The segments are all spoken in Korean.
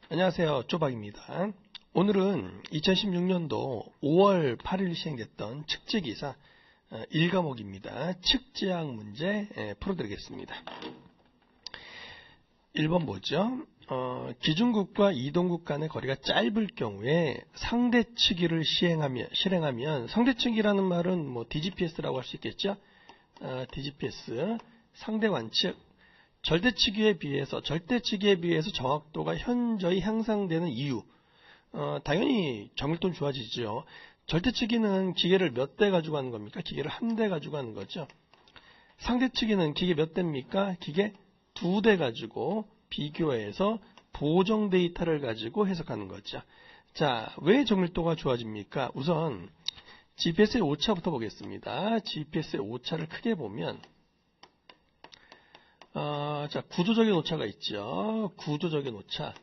안녕하세요. 쪼박입니다. 오늘은 2016년도 5월 8일 시행됐던 측제기사 1과목입니다. 측제학 문제 풀어드리겠습니다. 1번 뭐죠? 기준국과 이동국 간의 거리가 짧을 경우에 상대측위를 실행하면 상대측위라는 말은 뭐 DGPS라고 할 수 있겠죠? DGPS 상대관측 절대측위에 비해서 정확도가 현저히 향상되는 이유. 당연히 정밀도는 좋아지죠. 절대측위는 기계를 몇 대 가지고 하는 겁니까? 기계를 한 대 가지고 하는 거죠. 상대측위는 기계 몇 대입니까? 기계 2대 가지고 비교해서 보정 데이터를 가지고 해석하는 거죠. 자, 왜 정밀도가 좋아집니까? 우선 GPS의 오차부터 보겠습니다. GPS의 오차를 크게 보면 자, 구조적인 오차가 있죠. 구조적인 오차.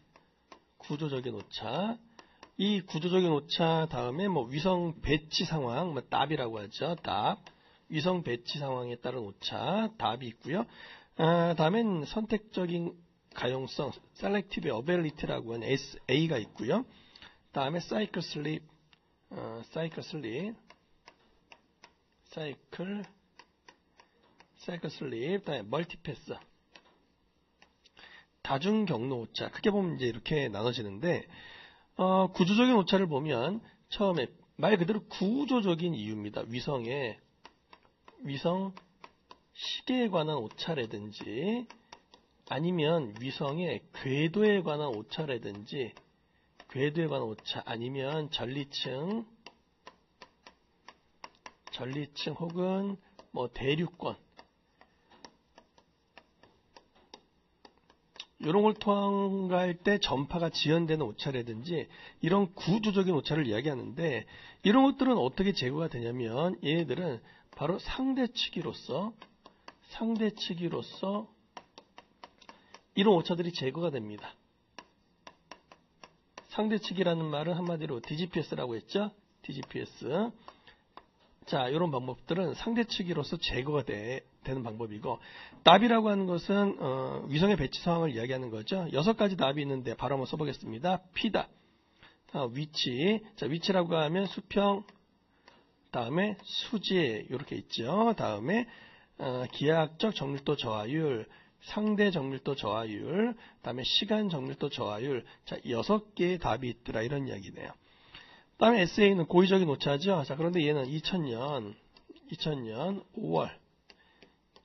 이 구조적인 오차 다음에 뭐 위성 배치 상황, 뭐 답이라고 하죠. 답. 위성 배치 상황에 따른 오차, 답이 있고요. 다음엔 선택적인 가용성, Selective Ability라고 하는 SA가 있고요. 다음에 Cycle Sleep, 다음에 멀티패스, 다중경로 오차. 크게 보면 이제 이렇게 나눠지는데, 구조적인 오차를 보면 처음에 말 그대로 구조적인 이유입니다. 위성 시계에 관한 오차라든지 아니면 위성의 궤도에 관한 오차라든지 아니면 전리층 혹은 뭐 대륙권 이런 걸 통과할 때 전파가 지연되는 오차라든지 이런 구조적인 오차를 이야기하는데, 이런 것들은 어떻게 제거가 되냐면 얘네들은 바로 상대측위로서 이런 오차들이 제거가 됩니다. 상대측위라는 말은 한마디로 DGPS라고 했죠. DGPS. 자, 이런 방법들은 상대측위로서 제거가 되는 방법이고, 답이라고 하는 것은 위성의 배치 상황을 이야기하는 거죠. 6가지 답이 있는데 바로 한번 써보겠습니다. P답. 위치. 자, 위치라고 하면 수평, 다음에 수지 이렇게 있죠. 다음에 기하학적 정밀도 저하율, 상대 정밀도 저하율, 다음에 시간 정밀도 저하율. 자, 6개의 답이 있더라 이런 이야기네요. 다음에 SA는 고의적인 오차죠. 자, 그런데 얘는 2000년 5월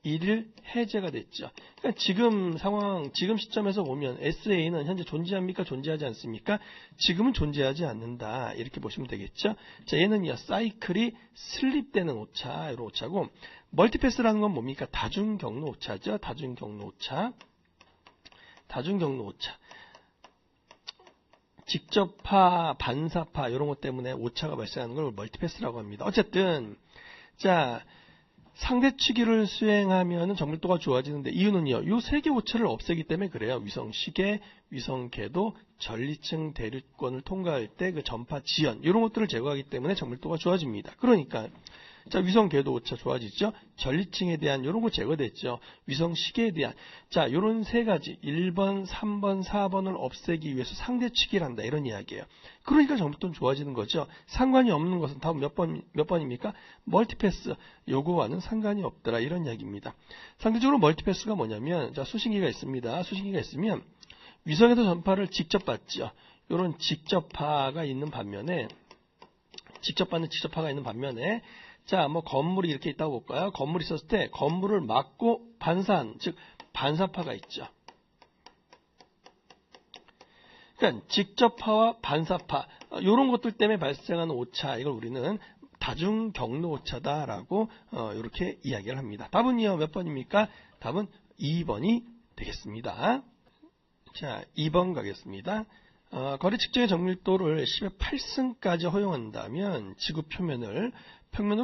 1일 해제가 됐죠. 그러니까 지금 시점에서 보면 SA는 현재 존재합니까? 존재하지 않습니까? 지금은 존재하지 않는다. 이렇게 보시면 되겠죠. 자, 얘는요, 사이클이 슬립되는 오차, 이런 오차고, 멀티패스라는 건 뭡니까? 다중경로 오차죠. 다중경로 오차. 직접파, 반사파 이런 것 때문에 오차가 발생하는 걸 멀티패스라고 합니다. 어쨌든 자, 상대측위를 수행하면 정밀도가 좋아지는데 이유는요. 이 3개 오차를 없애기 때문에 그래요. 위성 시계, 위성 궤도, 전리층 대륙권을 통과할 때 그 전파 지연 이런 것들을 제거하기 때문에 정밀도가 좋아집니다. 그러니까 자, 위성 궤도 오차 좋아지죠. 전리층에 대한 이런 거 제거됐죠. 위성 시계에 대한 자, 이런 3가지 1번, 3번, 4번을 없애기 위해서 상대측위를 한다 이런 이야기예요. 그러니까 정밀도는 좋아지는 거죠. 상관이 없는 것은 다음 몇 번입니까? 멀티패스. 요거와는 상관이 없더라 이런 이야기입니다. 상대적으로 멀티패스가 뭐냐면 자, 수신기가 있습니다. 수신기가 있으면 위성에서 전파를 직접 받죠. 이런 직접파가 있는 반면에 자, 뭐 건물이 이렇게 있다고 볼까요? 건물이 있었을 때 건물을 막고 반사한, 즉 반사파가 있죠. 그러니까 직접파와 반사파 이런 것들 때문에 발생하는 오차, 이걸 우리는 다중경로 오차다라고 이렇게 이야기를 합니다. 답은요, 몇 번입니까? 답은 2번이 되겠습니다. 자, 2번 가겠습니다. 거리 측정의 정밀도를 10의 8승까지 허용한다면 지구 평면으로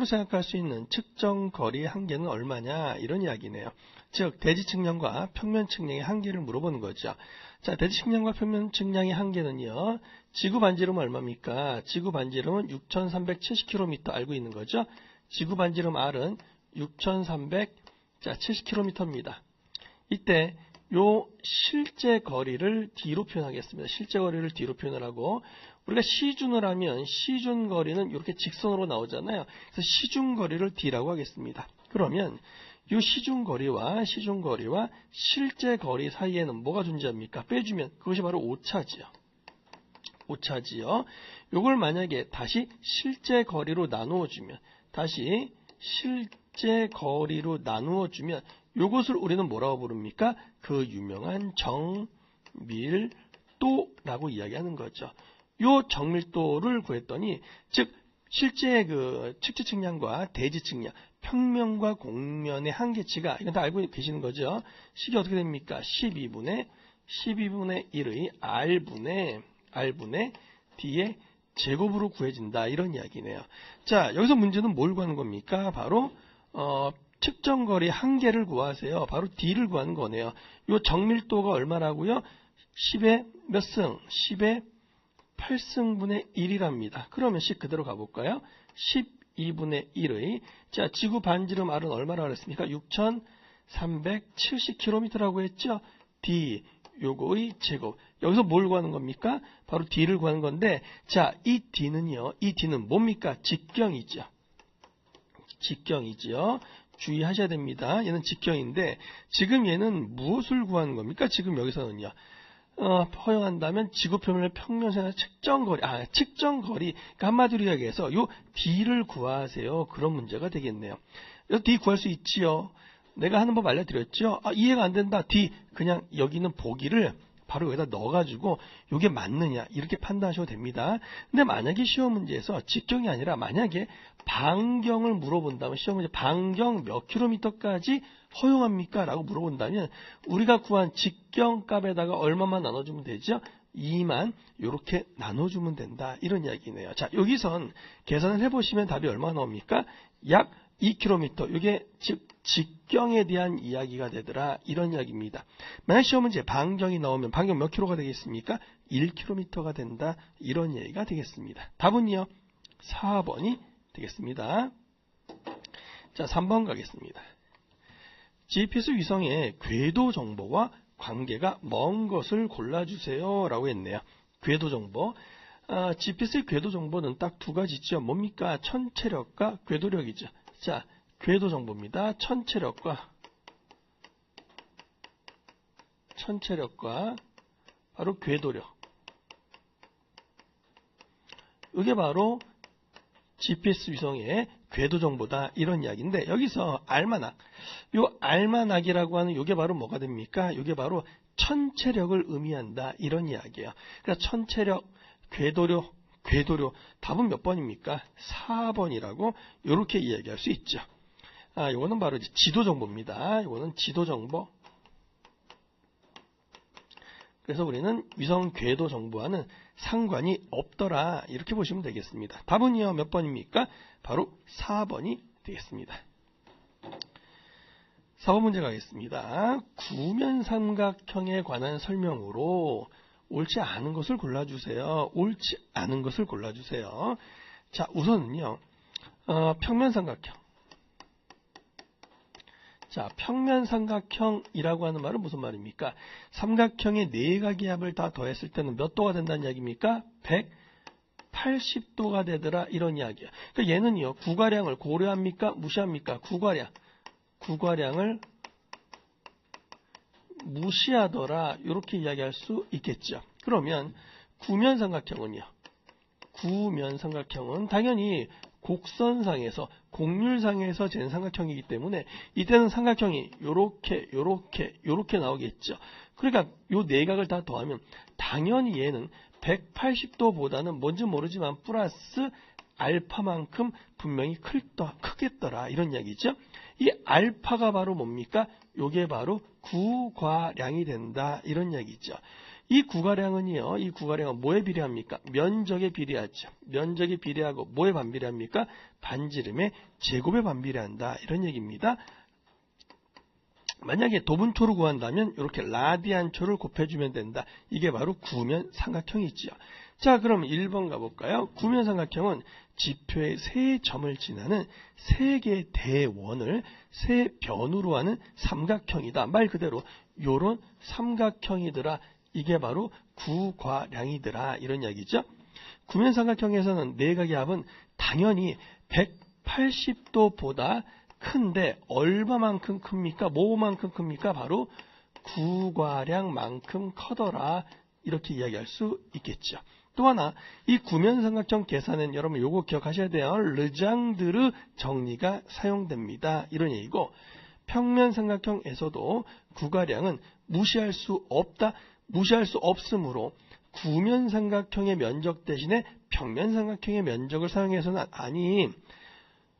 생각할 수 있는 측정 거리의 한계는 얼마냐 이런 이야기네요. 즉 대지 측량과 평면 측량의 한계를 물어보는 거죠. 자, 대지 측량과 평면 측량의 한계는요. 지구 반지름은 얼마입니까? 지구 반지름은 6370km 알고 있는 거죠. 지구 반지름 R은 6370km입니다. 이때 요 실제 거리를 D로 표현하겠습니다. 실제 거리를 D로 표현을 하고 우리가 시준을 하면 시준 거리는 이렇게 직선으로 나오잖아요. 그래서 시준 거리를 D라고 하겠습니다. 그러면 이 시준 거리와 실제 거리 사이에는 뭐가 존재합니까? 빼주면 그것이 바로 오차지요. 오차지요. 요걸 만약에 다시 실제 거리로 나누어 주면 요것을 우리는 뭐라고 부릅니까? 그 유명한 정밀도라고 이야기하는 거죠. 요 정밀도를 구했더니 즉 실제 그 측지 측량과 대지 측량, 평면과 공면의 한계치가 이건 다 알고 계시는 거죠. 식이 어떻게 됩니까? 12분의 1의 R분의 D의 제곱으로 구해진다. 이런 이야기네요. 자, 여기서 문제는 뭘 구하는 겁니까? 바로 측정거리 한계를 구하세요. 바로 D를 구하는 거네요. 요 정밀도가 얼마라고요? 10의 몇 승? 10의 8승분의 1이랍니다. 그러면 식 그대로 가볼까요? 12분의 1의 자 지구 반지름 R은 얼마라고 그랬습니까? 6,370km라고 했죠? D 요거의 제곱. 여기서 뭘 구하는 겁니까? 바로 D를 구하는 건데 자 이 D는 뭡니까? 직경이죠. 직경이죠. 주의하셔야 됩니다. 얘는 직경인데 지금 얘는 무엇을 구하는 겁니까? 지금 여기서는요. 허용한다면 지구표면의 평면상의 측정거리, 그러니까 한마디로 이야기해서 요 D를 구하세요. 그런 문제가 되겠네요. 여기서 D 구할 수 있지요. 내가 하는 법 알려드렸죠. 이해가 안 된다. D 그냥 여기 있는 보기를 바로 여기다 넣어가지고 이게 맞느냐 이렇게 판단하셔도 됩니다. 근데 만약에 시험 문제에서 직경이 아니라 만약에 반경을 물어본다면 시험 문제 반경 몇 킬로미터까지 허용합니까? 라고 물어본다면 우리가 구한 직경 값에다가 얼마만 나눠주면 되죠? 2만 이렇게 나눠주면 된다. 이런 이야기네요. 자 여기선 계산을 해보시면 답이 얼마 나옵니까? 약 2km. 이게 즉 직경에 대한 이야기가 되더라. 이런 이야기입니다. 만약 시험 문제 반경이 나오면 반경 몇 킬로가 되겠습니까? 1km가 된다. 이런 얘기가 되겠습니다. 답은요. 4번이 되겠습니다. 자 3번 가겠습니다. GPS 위성의 궤도 정보와 관계가 먼 것을 골라주세요. 라고 했네요. 궤도 정보. GPS의 궤도 정보는 딱 두 가지죠. 뭡니까? 천체력과 궤도력이죠. 자, 궤도 정보입니다. 천체력과 바로 궤도력. 이게 바로 GPS 위성의 궤도 정보다 이런 이야기인데 여기서 알마낙. 요 알마낙이라고 하는 요게 바로 뭐가 됩니까? 요게 바로 천체력을 의미한다 이런 이야기예요. 그러니까 천체력, 궤도력 답은 몇 번입니까? 4번이라고 이렇게 이야기할 수 있죠. 요거는 바로 이제 지도 정보입니다. 요거는 지도 정보. 그래서 우리는 위성 궤도 정보와는 상관이 없더라 이렇게 보시면 되겠습니다. 답은요 몇 번입니까? 바로 4번이 되겠습니다. 4번 문제 가겠습니다. 구면삼각형에 관한 설명으로 옳지 않은 것을 골라주세요. 옳지 않은 것을 골라주세요. 자 우선은요 평면삼각형. 자, 평면삼각형이라고 하는 말은 무슨 말입니까? 삼각형의 네 가지 합을 다 더했을 때는 몇 도가 된다는 이야기입니까? 180도가 되더라 이런 이야기야. 그러니까 얘는요 구가량을 고려합니까? 무시합니까? 구가량을 무시하더라 이렇게 이야기할 수 있겠죠. 그러면 구면삼각형은 당연히 곡선상에서 곡률상에서 잰 삼각형이기 때문에 이때는 삼각형이 요렇게 나오겠죠. 그러니까 요 내각을 다 더하면 당연히 얘는 180도보다는 뭔지 모르지만 플러스 알파만큼 분명히 크겠더라 이런 이야기죠. 이 알파가 바로 뭡니까? 요게 바로 구가량이 된다 이런 이야기죠. 이 구가량은 뭐에 비례합니까? 면적에 비례하죠. 면적에 비례하고 뭐에 반비례합니까? 반지름의 제곱에 반비례한다. 이런 얘기입니다. 만약에 도분초를 구한다면 이렇게 라디안초를 곱해주면 된다. 이게 바로 구면 삼각형이지요. 자, 그럼 1번 가볼까요? 구면 삼각형은 지표의 세 점을 지나는 세 개의 대원을 세 변으로 하는 삼각형이다. 말 그대로 요런 삼각형이더라. 이게 바로 구괄량이더라. 이런 이야기죠. 구면삼각형에서는 내각의 합은 당연히 180도보다 큰데 얼마만큼 큽니까? 뭐만큼 큽니까? 바로 구괄량만큼 커더라. 이렇게 이야기할 수 있겠죠. 또 하나, 이 구면삼각형 계산은 여러분 요거 기억하셔야 돼요. 르장드르 정리가 사용됩니다. 이런 얘기고, 평면삼각형에서도 구괄량은 무시할 수 없다. 무시할 수 없으므로 구면삼각형의 면적 대신에 평면삼각형의 면적을 사용해서는 아니,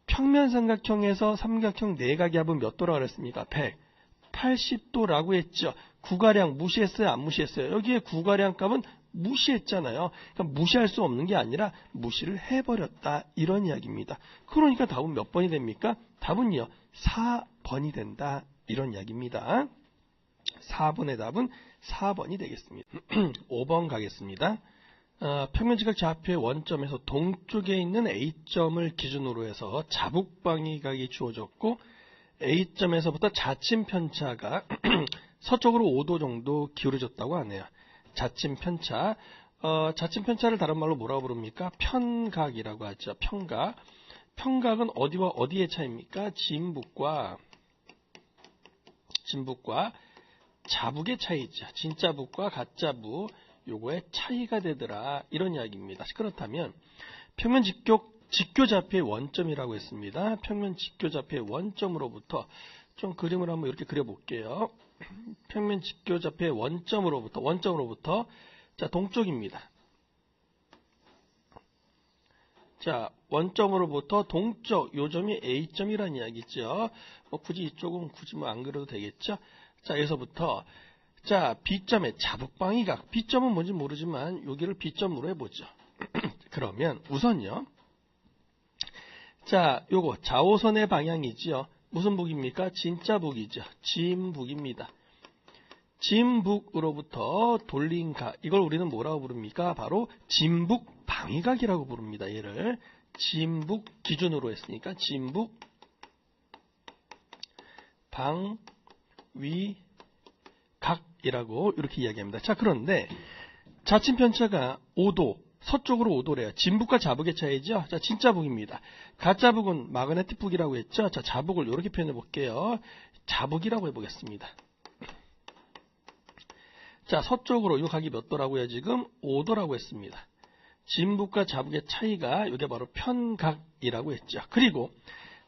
평면삼각형에서 삼각형 내각의 합은 몇 도라고 그랬습니까? 180도라고 했죠. 구괄량 무시했어요? 안 무시했어요? 여기에 구괄량 값은 무시했잖아요. 그러니까 무시할 수 없는 게 아니라 무시를 해버렸다. 이런 이야기입니다. 그러니까 답은 몇 번이 됩니까? 답은요, 4번이 된다. 이런 이야기입니다. 4번의 답은 4번이 되겠습니다. 5번 가겠습니다. 평면지각 좌표의 원점에서 동쪽에 있는 A점을 기준으로 해서 자북방위각이 주어졌고, A점에서부터 자침 편차가 서쪽으로 5도 정도 기울어졌다고 하네요. 자침 편차. 자침 편차를 다른 말로 뭐라고 부릅니까? 편각이라고 하죠. 편각. 편각은 어디와 어디의 차이입니까? 진북과 자북의 차이죠. 진자북과 가짜북, 요거의 차이가 되더라. 이런 이야기입니다. 그렇다면 평면 직교좌표의 원점이라고 했습니다. 평면 직교좌표의 원점으로부터 좀 그림을 한번 이렇게 그려볼게요. 평면 직교좌표의 원점으로부터 자, 동쪽입니다. 자, 원점으로부터 동쪽 요점이 A점이라는 이야기죠. 굳이 이쪽은 안 그려도 되겠죠. 자, 여기서부터 자, B점의 자북방위각. B점은 뭔지 모르지만 여기를 B점으로 해보죠. 그러면 우선요. 자, 요거 좌우선의 방향이지요. 무슨 북입니까? 진짜북이죠. 진북입니다. 진북으로부터 돌린 각. 이걸 우리는 뭐라고 부릅니까? 바로 진북 방위각이라고 부릅니다. 얘를 진북 기준으로 했으니까 진북 방위각이라고 이렇게 이야기합니다. 자, 그런데 자침 편차가 5도, 서쪽으로 5도래요. 진북과 자북의 차이죠. 자, 진짜북입니다. 가짜북은 마그네틱 북이라고 했죠. 자, 자북을 이렇게 표현해 볼게요. 자북이라고 해보겠습니다. 자, 서쪽으로 요 각이 몇 도라고요? 지금 5도라고 했습니다. 진북과 자북의 차이가 이게 바로 편각이라고 했죠. 그리고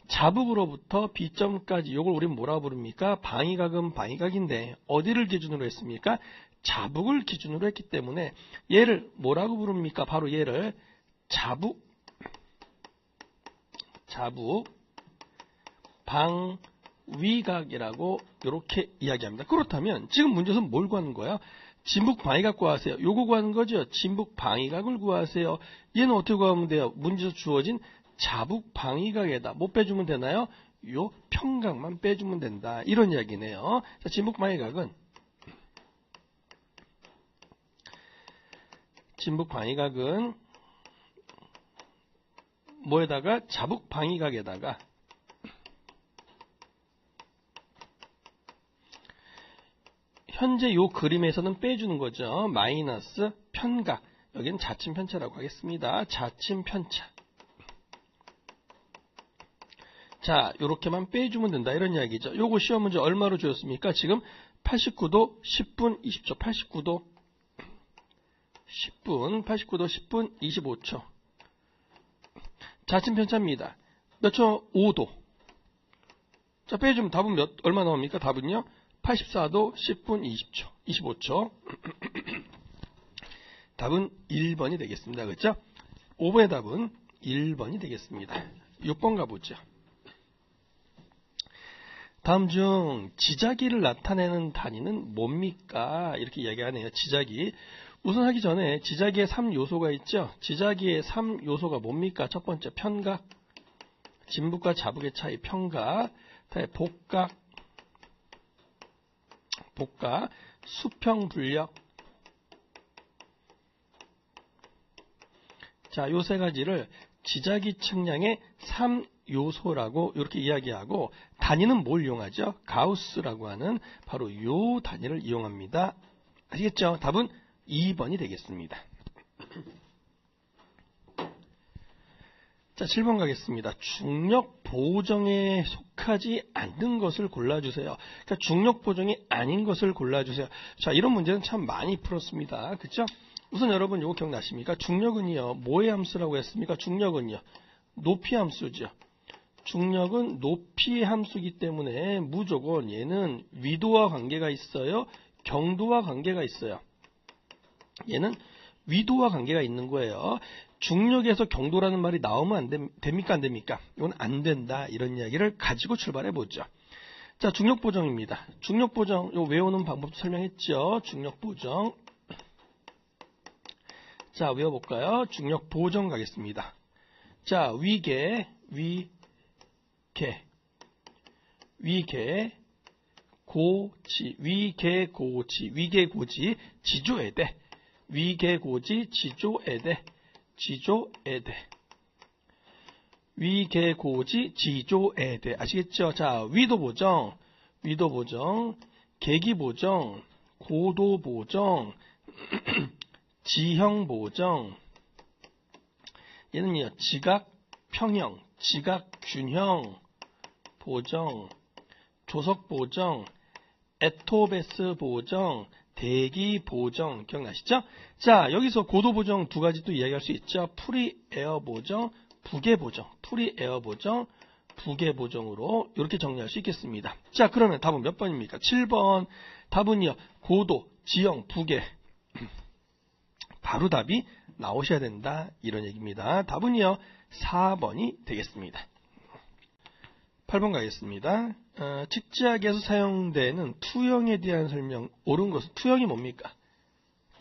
자북으로부터 B점까지 요걸 우리는 뭐라고 부릅니까? 방위각은 방위각인데 어디를 기준으로 했습니까? 자북을 기준으로 했기 때문에 얘를 뭐라고 부릅니까? 바로 얘를 자북 방위각이라고 이렇게 이야기합니다. 그렇다면 지금 문제에서는 뭘 구하는 거야? 진북 방위각 구하세요. 요거 구하는 거죠. 진북 방위각을 구하세요. 얘는 어떻게 구하면 돼요? 문제에서 주어진 자북 방위각에다 뭐 빼주면 되나요? 요 평각만 빼주면 된다. 이런 이야기네요. 자, 진북 방위각은 뭐에다가 자북 방위각에다가 현재 요 그림에서는 빼주는 거죠. 마이너스 편각. 여기는 자침 편차라고 하겠습니다. 자침 편차. 자, 요렇게만 빼주면 된다. 이런 이야기죠. 요거 시험 문제 얼마로 주었습니까? 지금 89도 10분 20초. 89도 10분 25초. 자침 편차입니다. 몇 초? 5도. 자, 빼주면 답은 얼마 나옵니까? 답은요? 84도 10분 20초. 25초. 답은 1번이 되겠습니다. 그렇죠? 5번의 답은 1번이 되겠습니다. 6번 가보죠. 다음 중 지자기를 나타내는 단위는 뭡니까? 이렇게 이야기하네요. 지자기. 우선 하기 전에 지자기에 3요소가 있죠. 지자기의 3요소가 뭡니까? 첫 번째 편각, 진북과 자북의 차이 편각, 다음에 복각, 수평불력. 자, 요 세 가지를 지자기 측량의 3요소라고 이렇게 이야기하고 단위는 뭘 이용하죠? 가우스라고 하는 바로 요 단위를 이용합니다. 아시겠죠? 답은 2번이 되겠습니다. 자, 7번 가겠습니다. 중력 보정에 속하지 않는 것을 골라주세요. 그러니까 중력 보정이 아닌 것을 골라주세요. 자, 이런 문제는 참 많이 풀었습니다. 그렇죠? 우선 여러분 이거 기억나십니까? 중력은요, 뭐의 함수라고 했습니까? 중력은요, 높이 함수죠. 중력은 높이의 함수이기 때문에 무조건 얘는 위도와 관계가 있어요. 경도와 관계가 있어요. 얘는 위도와 관계가 있는 거예요. 중력에서 경도라는 말이 나오면 됩니까? 안 됩니까? 이건 안 된다. 이런 이야기를 가지고 출발해 보죠. 자, 중력 보정입니다. 중력 보정, 요 외우는 방법도 설명했죠. 중력 보정. 자, 외워볼까요? 중력 보정 가겠습니다. 자, 위계, 고지, 위계고지, 지조에대, 위계고지, 지조에대, 위계고지, 지조에대. 아시겠죠? 자, 위도보정, 계기보정, 고도보정, 지형보정. 얘는요, 지각평형, 지각균형 보정, 조석보정, 에토베스 보정, 대기보정. 기억나시죠? 자, 여기서 고도보정 두 가지 또 이야기할 수 있죠. 프리에어 보정, 부계보정, 프리에어 보정, 부계보정으로 이렇게 정리할 수 있겠습니다. 자, 그러면 답은 몇 번입니까? 7번. 답은요, 고도, 지형, 부계. 바로 답이 나오셔야 된다. 이런 얘기입니다. 답은요, 4번이 되겠습니다. 8번 가겠습니다. 측지학에서 사용되는 투영에 대한 설명. 옳은 것은 투영이 뭡니까?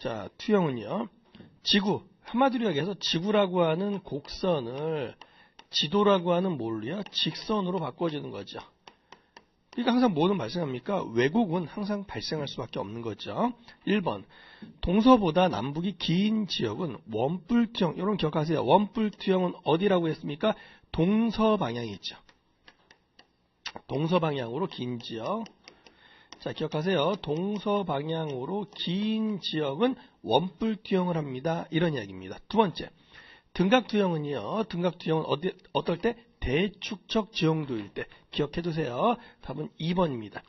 자, 투영은요, 지구, 한마디로 얘기해서 지구라고 하는 곡선을 지도라고 하는 뭘로요? 직선으로 바꿔주는 거죠. 그러니까 항상 뭐는 발생합니까? 왜곡은 항상 발생할 수밖에 없는 거죠. 1번, 동서보다 남북이 긴 지역은 원뿔투영. 여러분 기억하세요. 원뿔투영은 어디라고 했습니까? 동서방향이죠. 동서방향으로 긴 지역. 자, 기억하세요. 동서방향으로 긴 지역은 원뿔투영을 합니다. 이런 이야기입니다. 두 번째, 등각투영은요. 등각투영은 어떨 때? 대축척 지형도일 때. 기억해 두세요. 답은 2번입니다.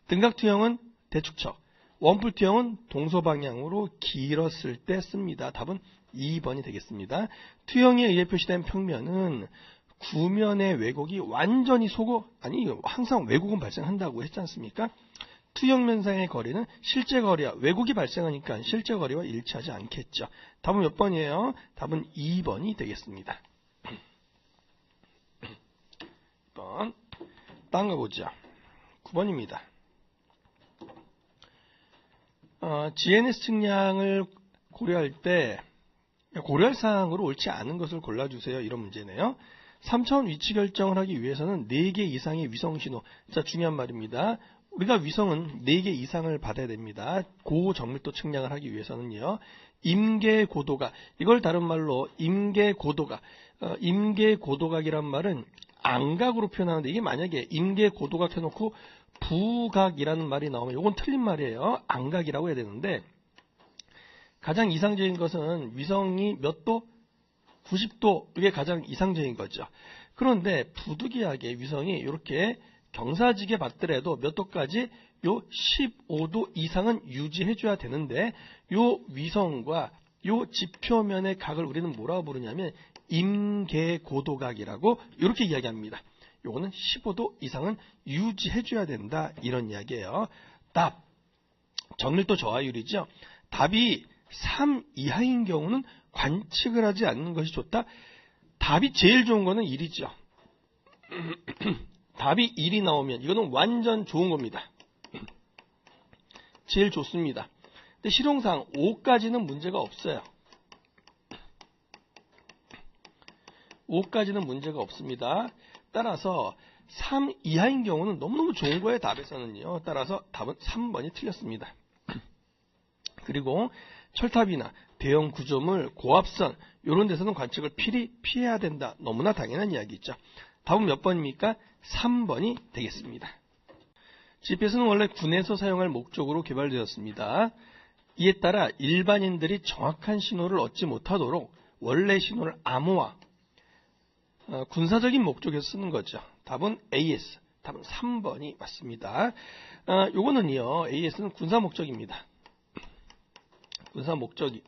등각투영은 대축척, 원뿔투영은 동서방향으로 길었을 때 씁니다. 답은 2번이 되겠습니다. 투영에 의해 표시된 평면은 구면의 왜곡이 완전히 항상 왜곡은 발생한다고 했지 않습니까? 투영면상의 거리는 실제 거리와 왜곡이 발생하니까 실제 거리와 일치하지 않겠죠. 답은 몇 번이에요? 답은 2번이 되겠습니다. 2번. 다음 거 보죠. 9번입니다. GNS 측량을 고려할 때 고려할 사항으로 옳지 않은 것을 골라주세요. 이런 문제네요. 3차원 위치 결정을 하기 위해서는 4개 이상의 위성신호. 자, 중요한 말입니다. 우리가 위성은 4개 이상을 받아야 됩니다. 고정밀도 측량을 하기 위해서는요. 임계고도각, 이걸 다른 말로 임계고도각이란 말은 안각으로 표현하는데, 이게 만약에 임계고도각 해놓고 부각이라는 말이 나오면 이건 틀린 말이에요. 안각이라고 해야 되는데, 가장 이상적인 것은 위성이 몇 도? 90도. 이게 가장 이상적인 거죠. 그런데 부득이하게 위성이 이렇게 경사지게 봤더라도 몇 도까지? 요 15도 이상은 유지해줘야 되는데, 요 위성과 요 지표면의 각을 우리는 뭐라고 부르냐면 임계고도각이라고 이렇게 이야기합니다. 요거는 15도 이상은 유지해줘야 된다. 이런 이야기예요. 답. 정밀도 저하율이죠. 답이 3 이하인 경우는 관측을 하지 않는 것이 좋다. 답이 제일 좋은 거는 1이죠. 답이 1이 나오면 이거는 완전 좋은 겁니다. 제일 좋습니다. 근데 실용상 5까지는 문제가 없어요. 5까지는 문제가 없습니다. 따라서 3 이하인 경우는 너무너무 좋은 거예요. 답에서는요. 따라서 답은 3번이 틀렸습니다. 그리고 철탑이나 대형 구조물, 고압선 이런 데서는 관측을 필히 피해야 된다. 너무나 당연한 이야기죠. 답은 몇 번입니까? 3번이 되겠습니다. GPS는 원래 군에서 사용할 목적으로 개발되었습니다. 이에 따라 일반인들이 정확한 신호를 얻지 못하도록 원래 신호를 암호화, 군사적인 목적에서 쓰는 거죠. 답은 AS, 답은 3번이 맞습니다. 요거는요, AS는 군사 목적입니다. 군사 목적이.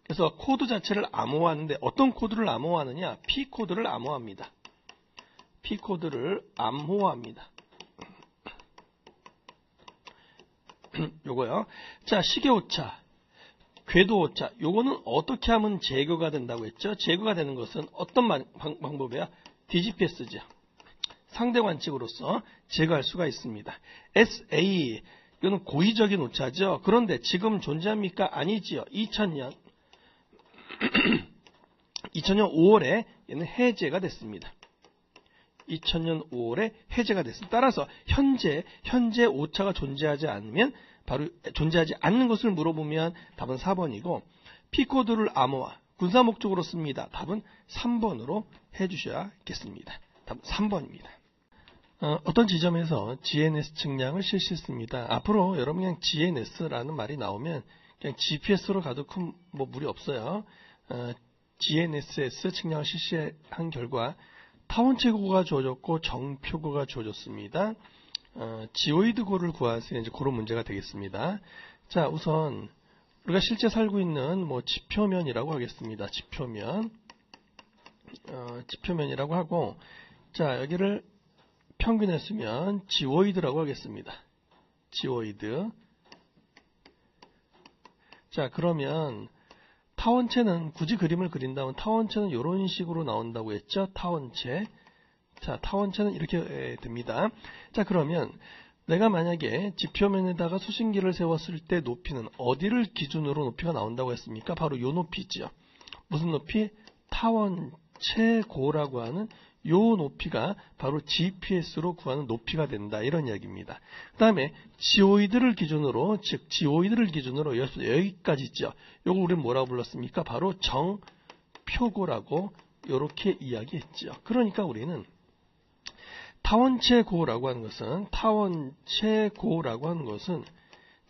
그래서 코드 자체를 암호화하는데 어떤 코드를 암호화하느냐? P코드를 암호화합니다. P코드를 암호화합니다. 요거요. 자, 시계오차, 궤도오차. 요거는 어떻게 하면 제거가 된다고 했죠? 제거가 되는 것은 어떤 방법이야? DGPS죠. 상대 관측으로서 제거할 수가 있습니다. SA, 이거는 고의적인 오차죠. 그런데 지금 존재합니까? 아니지요. 2000년 5월에 얘는 해제가 됐습니다. 2000년 5월에 해제가 됐습니다. 따라서 현재 오차가 존재하지 않으면 바로 존재하지 않는 것을 물어보면 답은 4번이고, P코드를 암호화, 군사 목적으로 씁니다. 답은 3번으로 해주셔야겠습니다. 답은 3번입니다. 어떤 지점에서 GNS 측량을 실시했습니다. 앞으로 여러분 그냥 GNS라는 말이 나오면 그냥 GPS로 가도 큰 무리 없어요. GNSS 측량을 실시한 결과 타원체고가 주어졌고 정표고가 주어졌습니다. 지오이드고를 구하세요. 이제 그런 문제가 되겠습니다. 자, 우선 우리가 실제 살고 있는 지표면이라고 하겠습니다. 지표면이라고 하고, 자, 여기를 평균했으면 지오이드라고 하겠습니다. 지오이드. 자, 그러면 타원체는 굳이 그림을 그린다면 타원체는 이런 식으로 나온다고 했죠. 타원체. 자, 타원체는 이렇게 됩니다. 자, 그러면 내가 만약에 지표면에다가 수신기를 세웠을 때 높이는 어디를 기준으로 높이가 나온다고 했습니까? 바로 요 높이죠. 무슨 높이? 타원체고라고 하는 요 높이가 바로 GPS로 구하는 높이가 된다. 이런 이야기입니다. 그 다음에 지오이드를 기준으로, 즉 지오이드를 기준으로 여기까지 있죠. 요거 우리는 뭐라고 불렀습니까? 바로 정표고라고 요렇게 이야기했죠. 그러니까 우리는 타원체고라고 하는 것은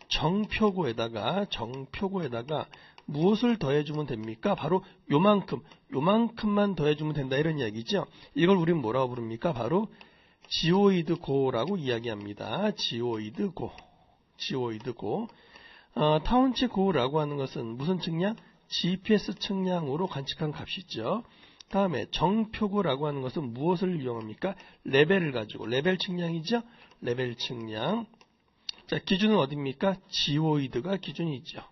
정표고에다가 무엇을 더해주면 됩니까? 바로 요만큼만 더해주면 된다, 이런 이야기죠. 이걸 우리는 뭐라고 부릅니까? 바로 지오이드고라고 이야기합니다. 지오이드고. 타원체고라고 하는 것은 무슨 측량? GPS 측량으로 관측한 값이죠. 다음에 정표고라고 하는 것은 무엇을 이용합니까? 레벨을 가지고, 레벨 측량이죠. 레벨 측량. 자, 기준은 어디입니까? 지오이드가 기준이죠.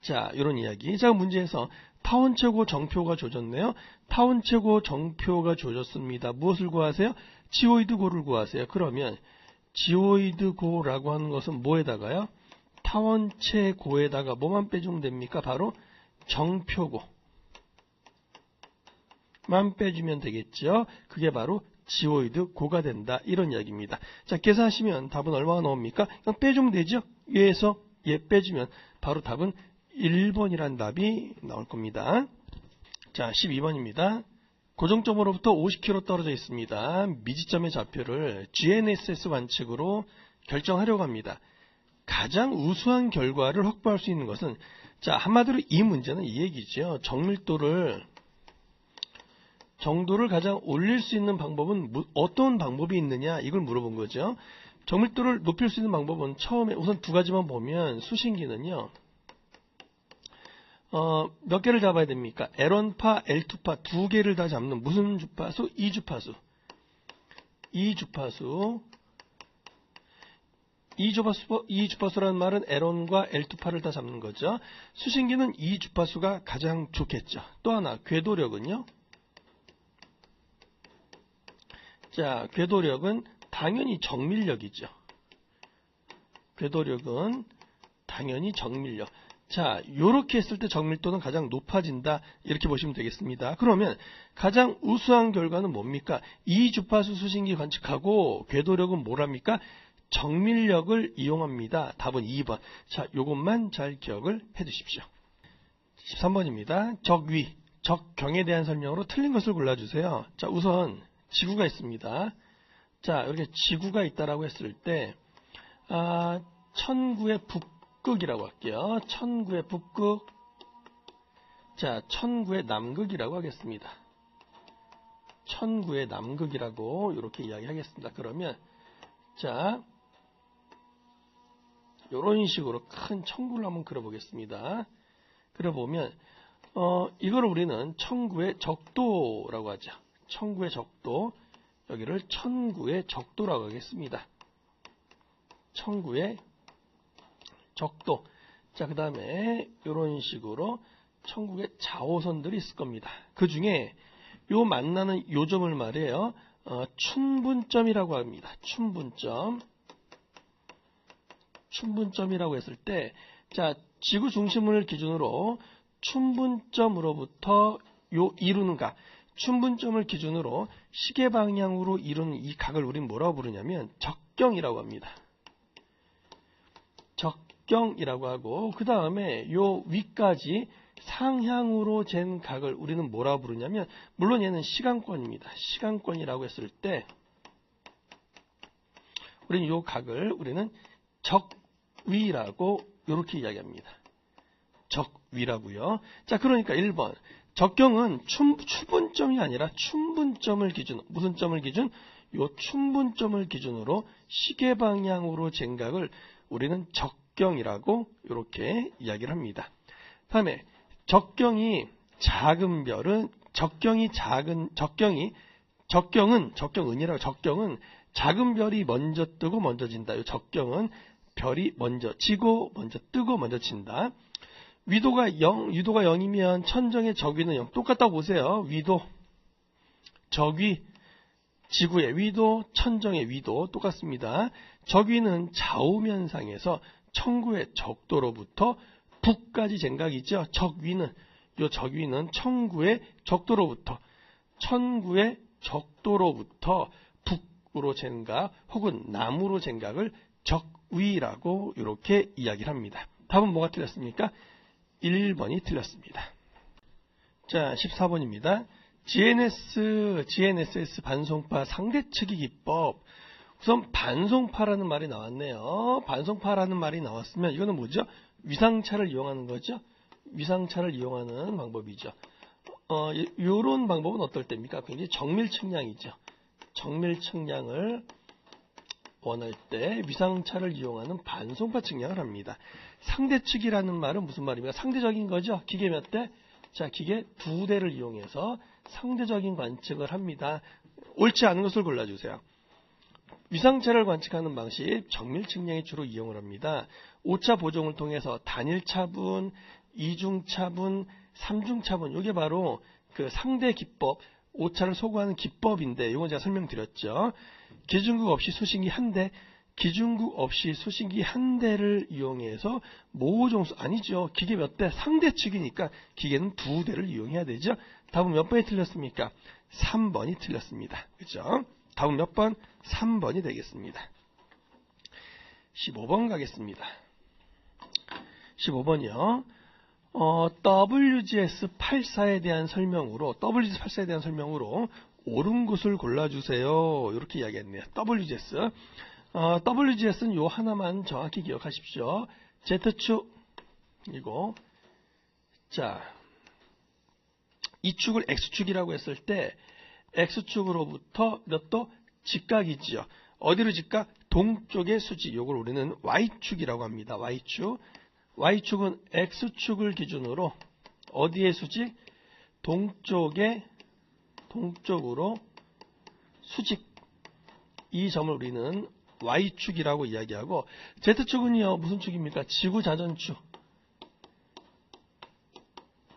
자, 이런 이야기. 자, 문제에서 타원체고 정표가 조졌네요. 타원체고 정표가 조졌습니다. 무엇을 구하세요? 지오이드고를 구하세요. 그러면 지오이드고라고 하는 것은 뭐에다가요? 타원체고에다가 뭐만 빼주면 됩니까? 바로 정표고만 빼주면 되겠죠. 그게 바로 지오이드고가 된다, 이런 이야기입니다. 자, 계산하시면 답은 얼마가 나옵니까? 그냥 빼주면 되죠. 얘에서 얘 빼주면 바로 답은 1번이란 답이 나올 겁니다. 자, 12번입니다. 고정점으로부터 50km 떨어져 있습니다. 미지점의 좌표를 GNSS 관측으로 결정하려고 합니다. 가장 우수한 결과를 확보할 수 있는 것은, 자, 한마디로 이 문제는 이 얘기죠. 정도를 가장 올릴 수 있는 방법은 어떤 방법이 있느냐, 이걸 물어본 거죠. 정밀도를 높일 수 있는 방법은 처음에 우선 두 가지만 보면, 수신기는요, 몇 개를 잡아야 됩니까? L1파, L2파 두 개를 다 잡는 무슨 주파수? 이주파수. 이주파수라는 말은 L1과 L2파를 다 잡는 거죠. 수신기는 이 주파수가 가장 좋겠죠. 또 하나, 궤도력은요. 자, 궤도력은 당연히 정밀력이죠. 궤도력은 당연히 정밀력. 자, 요렇게 했을 때 정밀도는 가장 높아진다, 이렇게 보시면 되겠습니다. 그러면 가장 우수한 결과는 뭡니까? 이 주파수 수신기 관측하고 궤도력은 뭐랍니까? 정밀력을 이용합니다. 답은 2번. 자, 요것만 잘 기억을 해 두십시오. 13번입니다. 적경에 대한 설명으로 틀린 것을 골라주세요. 자, 우선 지구가 있습니다. 자, 이렇게 지구가 있다라고 했을 때 천구의 북극이라고 할게요. 천구의 북극. 자, 천구의 남극이라고 하겠습니다. 천구의 남극이라고 이렇게 이야기하겠습니다. 그러면 자, 이런 식으로 큰 천구를 한번 그려보겠습니다. 그려보면 이걸 우리는 천구의 적도라고 하죠. 천구의 적도. 여기를 천구의 적도라고 하겠습니다. 천구의 적도. 자, 그 다음에 이런 식으로 천국의 좌호선들이 있을 겁니다. 그 중에 요 만나는 요점을 말이에요. 춘분점이라고 합니다. 춘분점. 춘분점이라고 했을 때, 자, 지구 중심을 기준으로 춘분점으로부터 이루는 각, 춘분점을 기준으로 시계 방향으로 이루는 이 각을 우리는 뭐라고 부르냐면 적경이라고 합니다. 적경이라고 하고, 그 다음에 요 위까지 상향으로 잰 각을 우리는 뭐라고 부르냐면, 물론 얘는 시간권입니다. 시간권이라고 했을 때 우리는 요 각을 우리는 적위라고 이렇게 이야기합니다. 적위라고요. 자, 그러니까 1번 적경은 추분점이 아니라 춘분점을 기준, 무슨 점을 기준? 요 춘분점을 기준으로 시계 방향으로 잰 각을 우리는 적경이라고 이렇게 이야기를 합니다. 다음에 적경이 작은 별은 적경은이라고 적경은 작은 별이 먼저 뜨고 먼저 진다. 이 적경은 별이 먼저 지고 먼저 뜨고 먼저 진다. 위도가 0이면 천정의 적위는 0. 똑같다고 보세요. 위도, 적위, 지구의 위도, 천정의 위도 똑같습니다. 적위는 좌우면상에서 천구의 적도로부터 북까지 쟁각이죠. 적위는 천구의 적도로부터 북으로 쟁각 혹은 남으로 쟁각을 적위라고 이렇게 이야기를 합니다. 답은 뭐가 틀렸습니까? 1번이 틀렸습니다. 자, 14번입니다. GNSS 반송파 상대측이 기법. 우선 반송파라는 말이 나왔네요. 반송파라는 말이 나왔으면 이거는 뭐죠? 위상차를 이용하는 거죠. 위상차를 이용하는 방법이죠. 요런 방법은 어떨 때입니까? 굉장히 정밀 측량이죠. 정밀 측량을 원할 때 위상차를 이용하는 반송파 측량을 합니다. 상대측이라는 말은 무슨 말입니까? 상대적인 거죠. 기계 몇 대? 자, 기계 2대를 이용해서 상대적인 관측을 합니다. 옳지 않은 것을 골라주세요. 위상차를 관측하는 방식, 정밀 측량에 주로 이용을 합니다. 오차 보정을 통해서 단일 차분, 이중 차분, 삼중 차분, 이게 바로 그 상대 기법, 오차를 소구하는 기법인데, 이건 제가 설명드렸죠. 기준국 없이 수신기 한 대, 기준국 없이 수신기 한 대를 이용해서 모종수, 아니죠. 기계 몇 대? 상대측이니까 기계는 2대를 이용해야 되죠. 답은 몇 번이 틀렸습니까? 3번이 틀렸습니다. 그죠? 답은 몇 번? 3번이 되겠습니다. 15번 가겠습니다. 15번이요. WGS84에 대한 설명으로 옳은 것을 골라주세요. 이렇게 이야기했네요. WGS는 요 하나만 정확히 기억하십시오. Z축이고, 자, 이 축을 X축이라고 했을 때 X축으로부터 몇 도? 직각이지요. 어디로 직각? 동쪽의 수직. 요걸 우리는 Y축이라고 합니다. Y축. Y축은 X축을 기준으로 어디의 수직? 동쪽으로 수직. 이 점을 우리는 Y축이라고 이야기하고, Z축은요, 무슨 축입니까? 지구자전축.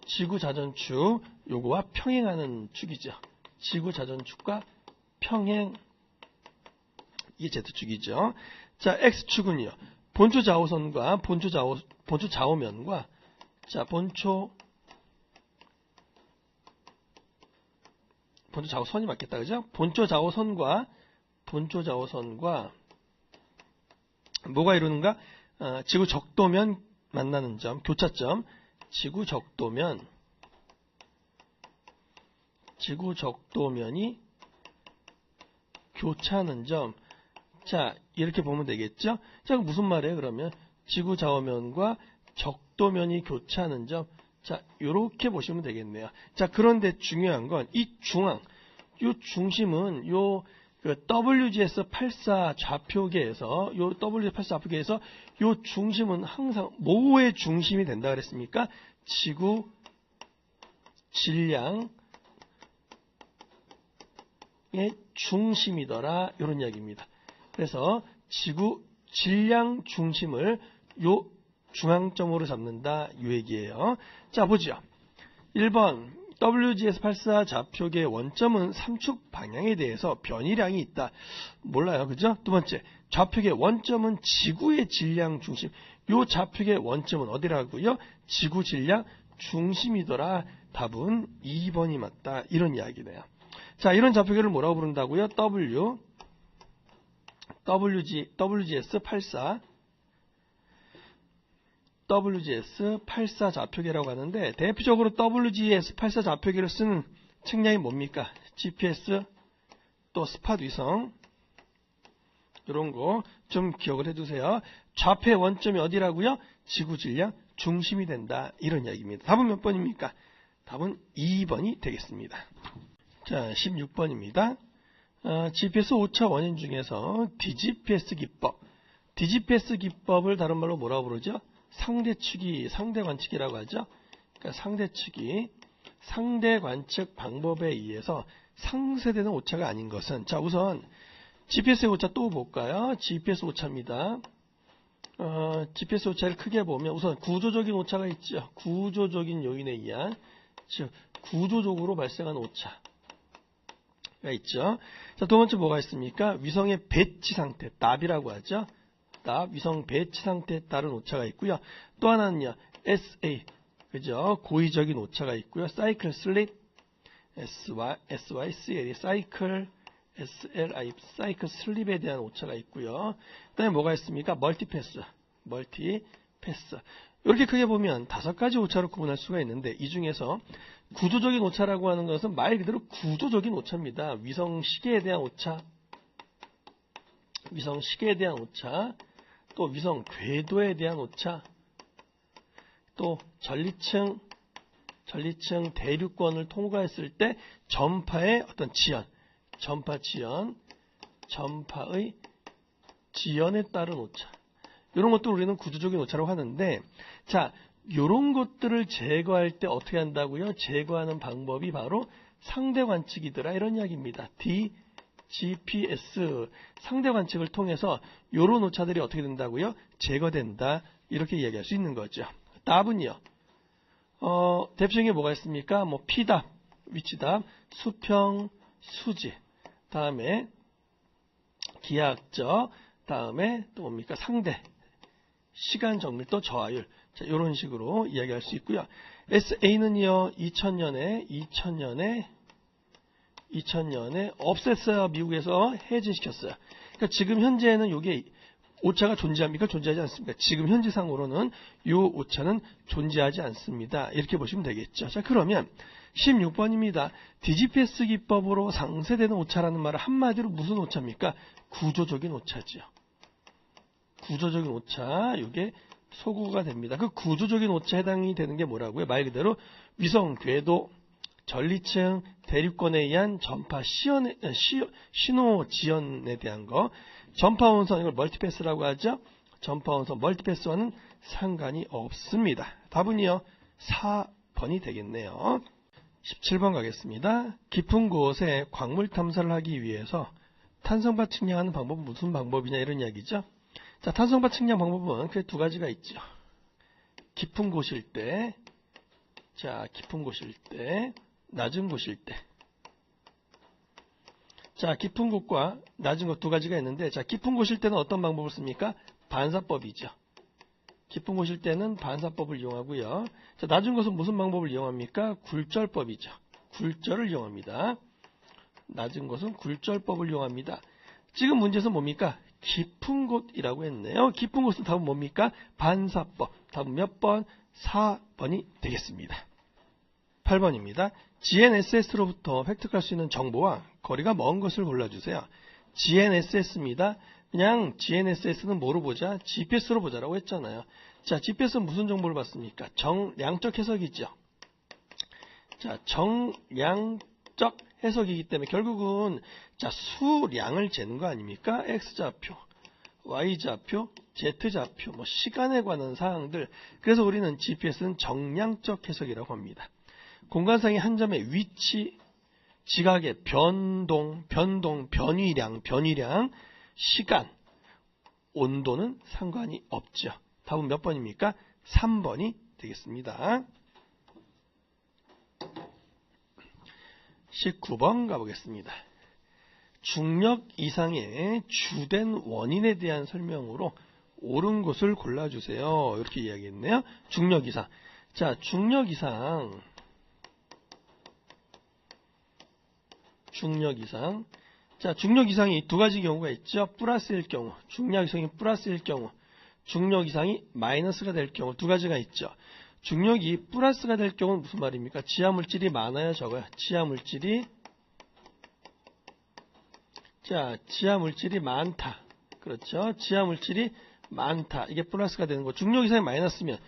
지구자전축. 요거와 평행하는 축이죠. 지구자전축과 평행. 이게 Z축이죠. 자, X축은요, 본초 좌우선과 본초 좌우면과, 자, 본초 좌우선이 맞겠다, 그죠? 본초 좌우선과 뭐가 이루는가? 지구 적도면 만나는 점, 교차점, 지구 적도면 지구 적도면이 교차하는 점. 자, 이렇게 보면 되겠죠? 자, 무슨 말이에요, 그러면? 지구 좌우면과 적도면이 교차하는 점. 자, 요렇게 보시면 되겠네요. 자, 그런데 중요한 건 이 중앙, 요 중심은 요 WGS84 좌표계에서 요 WGS84 좌표계에서 요 중심은 항상 뭐의 중심이 된다 그랬습니까? 지구 질량의 중심이더라, 이런 이야기입니다. 그래서 지구 질량 중심을 요 중앙점으로 잡는다, 이 얘기예요. 자, 보죠. 1번 WGS84 좌표계의 원점은 삼축 방향에 대해서 변이량이 있다. 몰라요, 그죠? 두 번째, 좌표계 원점은 지구의 질량 중심. 요 좌표계 원점은 어디라고요? 지구 질량 중심이더라. 답은 2번이 맞다, 이런 이야기네요. 자, 이런 좌표계를 뭐라고 부른다고요? WGS84 좌표계라고 하는데, 대표적으로 WGS84 좌표계를 쓰는 측량이 뭡니까? GPS, 또 스팟 위성, 이런 거 좀 기억을 해두세요. 좌표의 원점이 어디라고요? 지구 질량 중심이 된다, 이런 이야기입니다. 답은 몇 번입니까? 답은 2번이 되겠습니다. 자, 16번입니다. GPS 오차 원인 중에서 DGPS 기법. DGPS 기법을 다른 말로 뭐라고 부르죠? 상대측이, 상대관측이라고 하죠. 그러니까 상대측이 상대관측 방법에 의해서 상쇄되는 오차가 아닌 것은, 자, 우선 GPS의 오차 또 볼까요? GPS 오차입니다. GPS 오차를 크게 보면 우선 구조적인 오차가 있죠. 구조적인 요인에 의한, 즉 구조적으로 발생한 오차가 있죠. 자, 두 번째 뭐가 있습니까? 위성의 배치 상태, 납이라고 하죠. 납, 위성 배치 상태에 따른 오차가 있고요. 또 하나는요, SA, 그죠? 고의적인 오차가 있고요. 사이클 슬립, SYCL이 사이클, SLI, 사이클 슬립에 대한 오차가 있고요. 그 다음에 뭐가 있습니까? 멀티패스. 이렇게 크게 보면 5가지 오차로 구분할 수가 있는데, 이 중에서 구조적인 오차라고 하는 것은 말 그대로 구조적인 오차입니다. 위성 시계에 대한 오차, 또 위성 궤도에 대한 오차, 또 전리층 대륙권을 통과했을 때 전파의 어떤 지연, 전파의 지연에 따른 오차, 이런 것도 우리는 구조적인 오차라고 하는데, 자, 이런 것들을 제거할 때 어떻게 한다고요? 제거하는 방법이 바로 상대관측이더라, 이런 이야기입니다. DGPS 상대관측을 통해서 이런 오차들이 어떻게 된다고요? 제거된다, 이렇게 이야기할 수 있는 거죠. 답은요, 대표적인 게 뭐가 있습니까? 뭐 P답, 위치답, 수평, 수지, 다음에 기하학적, 다음에 또 뭡니까? 상대, 시간 정밀도, 저하율. 자, 이런 식으로 이야기할 수 있고요. SA는요, 2000년에 없앴어요. 미국에서 해제시켰어요. 그러니까 지금 현재는 이게 오차가 존재합니까? 존재하지 않습니까? 지금 현재상으로는 이 오차는 존재하지 않습니다. 이렇게 보시면 되겠죠. 자, 그러면 16번입니다. DGPS 기법으로 상쇄되는 오차라는 말은 한마디로 무슨 오차입니까? 구조적인 오차지요. 구조적인 오차, 이게 소구가 됩니다. 그 구조적인 오차에 해당이 되는 게 뭐라고요? 말 그대로 위성 궤도, 전리층, 대륙권에 의한 전파 신호 지연에 대한 거, 전파원선, 이걸 멀티패스라고 하죠. 전파원선, 멀티패스와는 상관이 없습니다. 답은요, 4번이 되겠네요. 17번 가겠습니다. 깊은 곳에 광물 탐사를 하기 위해서 탄성바 측량하는 방법은 무슨 방법이냐, 이런 이야기죠. 자, 탄성바 측량 방법은 그 2가지가 있죠. 깊은 곳일 때, 낮은 곳일 때. 자, 깊은 곳과 낮은 곳 2가지가 있는데, 자, 깊은 곳일 때는 어떤 방법을 씁니까? 반사법이죠. 깊은 곳일 때는 반사법을 이용하고요. 자, 낮은 곳은 무슨 방법을 이용합니까? 굴절법이죠. 굴절을 이용합니다. 낮은 곳은 굴절법을 이용합니다. 지금 문제에서 뭡니까? 깊은 곳이라고 했네요. 깊은 곳은 답은 뭡니까? 반사법. 답은 몇 번? 4번이 되겠습니다. 8번입니다. GNSS로부터 획득할 수 있는 정보와 거리가 먼 것을 골라주세요. GNSS입니다. 그냥 GNSS는 뭐로 보자? GPS로 보자라고 했잖아요. 자, GPS는 무슨 정보를 받습니까? 정량적 해석이죠. 자, 정량적 해석이기 때문에 결국은 자, 수량을 재는 거 아닙니까? X좌표, Y좌표, Z좌표, 뭐 시간에 관한 사항들. 그래서 우리는 GPS는 정량적 해석이라고 합니다. 공간상의 한 점의 위치, 지각의 변동, 변위량, 시간, 온도는 상관이 없죠. 답은 몇 번입니까? 3번이 되겠습니다. 19번 가보겠습니다. 중력 이상의 주된 원인에 대한 설명으로 옳은 것을 골라주세요. 이렇게 이야기했네요. 중력 이상. 자, 중력 이상. 자, 중력 이상이 두 가지 경우가 있죠. 플러스일 경우, 중력 이상이 플러스일 경우, 중력 이상이 마이너스가 될 경우 두 가지가 있죠. 중력이 플러스가 될 경우는 무슨 말입니까? 지하물질이 많아요, 적어요? 지하물질이 많다. 그렇죠? 지하물질이 많다. 이게 플러스가 되는 거. 중력 이상이 마이너스면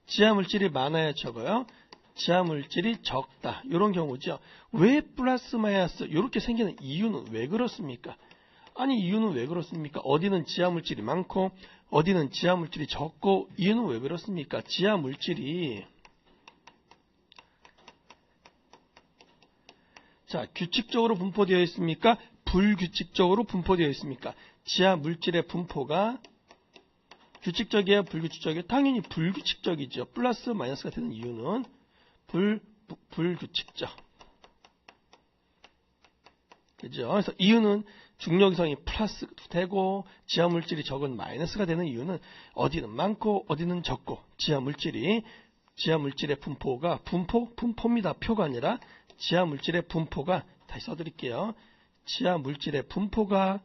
지하물질이 많아요, 적어요? 지하물질이 적다. 이런 경우죠. 왜 플러스 마이너스 이렇게 생기는 이유는 왜 그렇습니까? 아니, 이유는 왜 그렇습니까? 어디는 지하물질이 많고 어디는 지하물질이 적고 이유는 왜 그렇습니까? 지하물질이 자, 규칙적으로 분포되어 있습니까? 불규칙적으로 분포되어 있습니까? 지하물질의 분포가 규칙적이에요? 불규칙적이에요? 당연히 불규칙적이죠. 플러스 마이너스가 되는 이유는 불규칙적. 그죠? 그래서 이유는 중력 이상이 플러스 되고 지하물질이 적은 마이너스가 되는 이유는 어디는 많고 어디는 적고 지하물질의 분포입니다. 표가 아니라 지하물질의 분포가 다시 써드릴게요. 지하물질의 분포가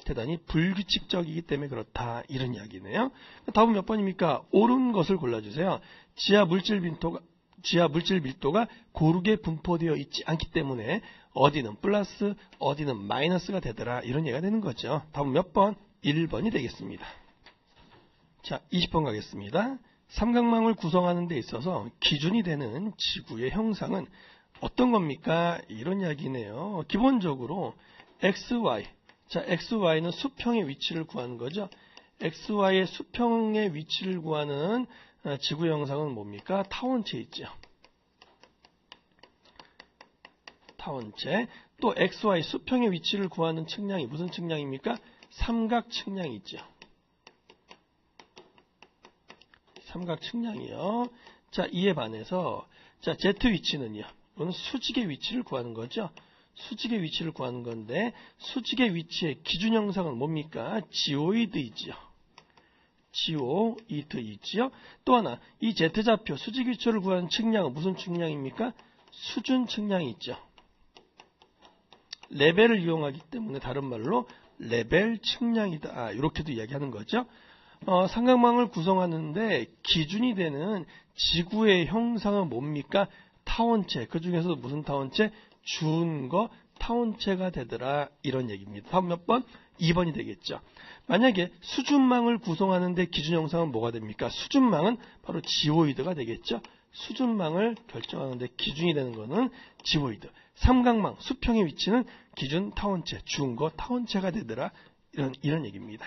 대단히 불규칙적이기 때문에 그렇다. 이런 이야기네요. 답은 몇 번입니까? 옳은 것을 골라주세요. 지하물질 밀도가 고르게 분포되어 있지 않기 때문에 어디는 플러스 어디는 마이너스가 되더라. 이런 얘기가 되는 거죠. 답은 몇 번? 1번이 되겠습니다. 자, 20번 가겠습니다. 삼각망을 구성하는 데 있어서 기준이 되는 지구의 형상은 어떤 겁니까? 이런 이야기네요. 기본적으로 XY. 자, XY는 수평의 위치를 구하는 거죠. XY의 수평의 위치를 구하는 지구 형상은 뭡니까? 타원체 있죠. 타원체. 또 XY 수평의 위치를 구하는 측량이 무슨 측량입니까? 삼각 측량이 있죠. 삼각 측량이요. 자, 이에 반해서 자, Z 위치는요. 이거는 수직의 위치를 구하는 거죠. 수직의 위치를 구하는 건데 수직의 위치의 기준 형상은 뭡니까? 지오이드이지요. 지오이드이지요. 또 하나 이 Z좌표 수직 위치를 구하는 측량은 무슨 측량입니까? 수준 측량이 있죠. 레벨을 이용하기 때문에 다른 말로 레벨 측량이다. 이렇게도 이야기하는 거죠. 삼각망을 구성하는데 기준이 되는 지구의 형상은 뭡니까? 타원체. 그 중에서도 무슨 타원체? 준거 타원체가 되더라. 이런 얘기입니다. 다음 몇 번? 2번이 되겠죠. 만약에 수준망을 구성하는데 기준 형상은 뭐가 됩니까? 수준망은 바로 지오이드가 되겠죠. 수준망을 결정하는데 기준이 되는 거는 지오이드. 삼각망, 수평의 위치는 기준 타원체, 준거 타원체가 되더라. 이런 얘기입니다.